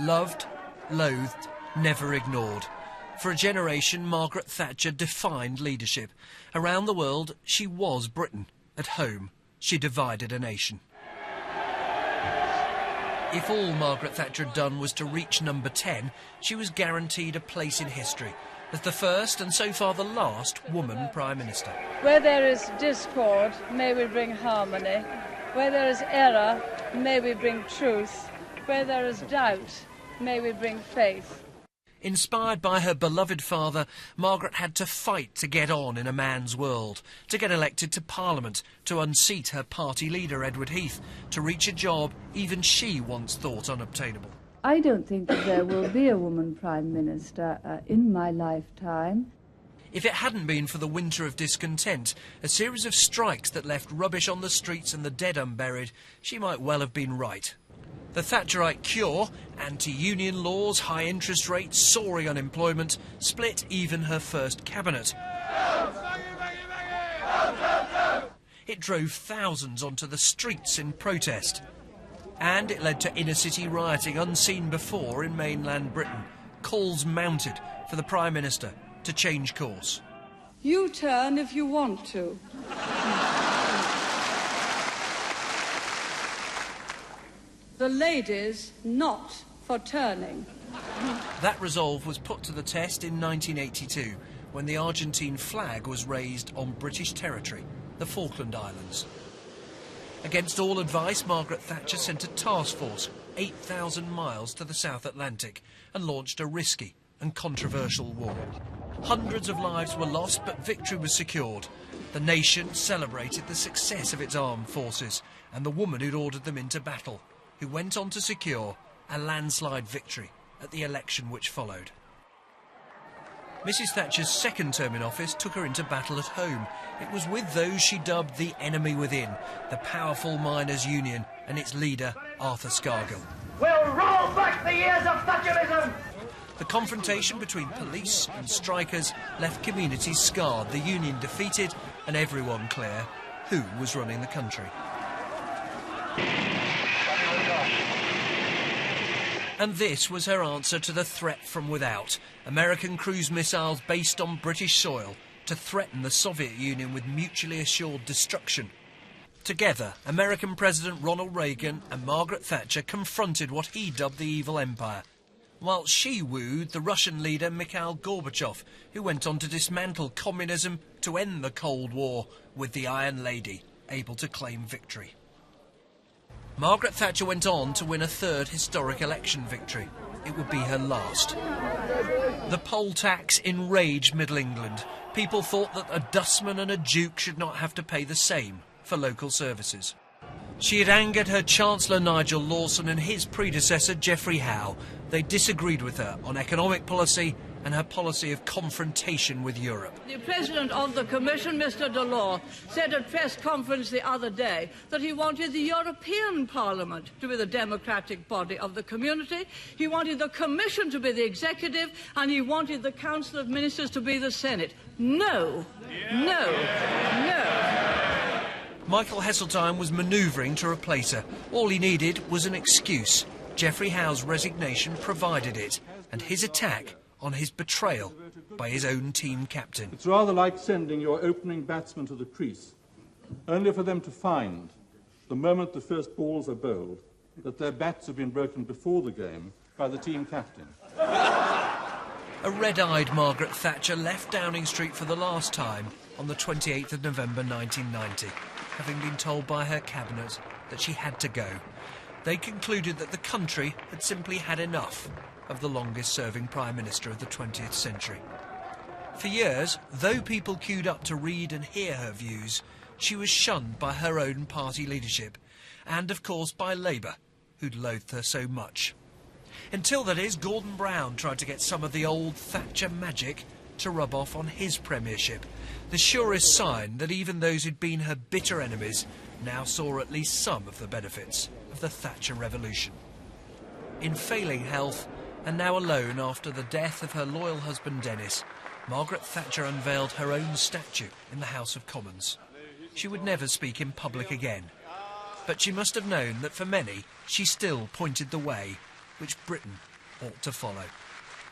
Loved, loathed, never ignored. For a generation, Margaret Thatcher defined leadership. Around the world, she was Britain. At home, she divided a nation. If all Margaret Thatcher had done was to reach number 10, she was guaranteed a place in history as the first and so far the last woman Prime Minister. Where there is discord, may we bring harmony. Where there is error, may we bring truth. Where there is doubt, may we bring faith. Inspired by her beloved father, Margaret had to fight to get on in a man's world, to get elected to Parliament, to unseat her party leader, Edward Heath, to reach a job even she once thought unobtainable. I don't think that there will be a woman Prime Minister in my lifetime. If it hadn't been for the winter of discontent, a series of strikes that left rubbish on the streets and the dead unburied, she might well have been right. The Thatcherite cure, anti-union laws, high interest rates, soaring unemployment, split even her first cabinet. It drove thousands onto the streets in protest. And it led to inner-city rioting unseen before in mainland Britain. Calls mounted for the Prime Minister to change course. You turn if you want to. The ladies not for turning. That resolve was put to the test in 1982, when the Argentine flag was raised on British territory, the Falkland Islands. Against all advice, Margaret Thatcher sent a task force 8,000 miles to the South Atlantic and launched a risky and controversial war. Hundreds of lives were lost, but victory was secured. The nation celebrated the success of its armed forces and the woman who'd ordered them into battle, who went on to secure a landslide victory at the election which followed. Mrs Thatcher's second term in office took her into battle at home. It was with those she dubbed the enemy within, the powerful miners' union and its leader, Arthur Scargill. We'll roll back the years of Thatcherism! The confrontation between police and strikers left communities scarred, the union defeated and everyone clear who was running the country. And this was her answer to the threat from without. American cruise missiles based on British soil to threaten the Soviet Union with mutually assured destruction. Together, American President Ronald Reagan and Margaret Thatcher confronted what he dubbed the evil empire, while she wooed the Russian leader Mikhail Gorbachev, who went on to dismantle communism to end the Cold War, with the Iron Lady able to claim victory. Margaret Thatcher went on to win a third historic election victory. It would be her last. The poll tax enraged Middle England. People thought that a dustman and a duke should not have to pay the same for local services. She had angered her Chancellor Nigel Lawson and his predecessor Geoffrey Howe. They disagreed with her on economic policy and her policy of confrontation with Europe. The President of the Commission, Mr Delors, said at press conference the other day that he wanted the European Parliament to be the democratic body of the community, he wanted the Commission to be the executive, and he wanted the Council of Ministers to be the Senate. No, no, no. Michael Heseltine was manoeuvring to replace her. All he needed was an excuse. Geoffrey Howe's resignation provided it, and his attack on his betrayal by his own team captain. It's rather like sending your opening batsman to the crease, only for them to find, the moment the first balls are bowled, that their bats have been broken before the game by the team captain. A red-eyed Margaret Thatcher left Downing Street for the last time on the 28th of November 1990, having been told by her cabinet that she had to go. They concluded that the country had simply had enough of the longest-serving Prime Minister of the 20th century. For years, though people queued up to read and hear her views, she was shunned by her own party leadership, and of course by Labour, who'd loathed her so much. Until, that is, Gordon Brown tried to get some of the old Thatcher magic to rub off on his premiership, the surest sign that even those who'd been her bitter enemies now saw at least some of the benefits of the Thatcher Revolution. In failing health, and now alone after the death of her loyal husband Dennis, Margaret Thatcher unveiled her own statue in the House of Commons. She would never speak in public again, but she must have known that for many she still pointed the way, which Britain ought to follow.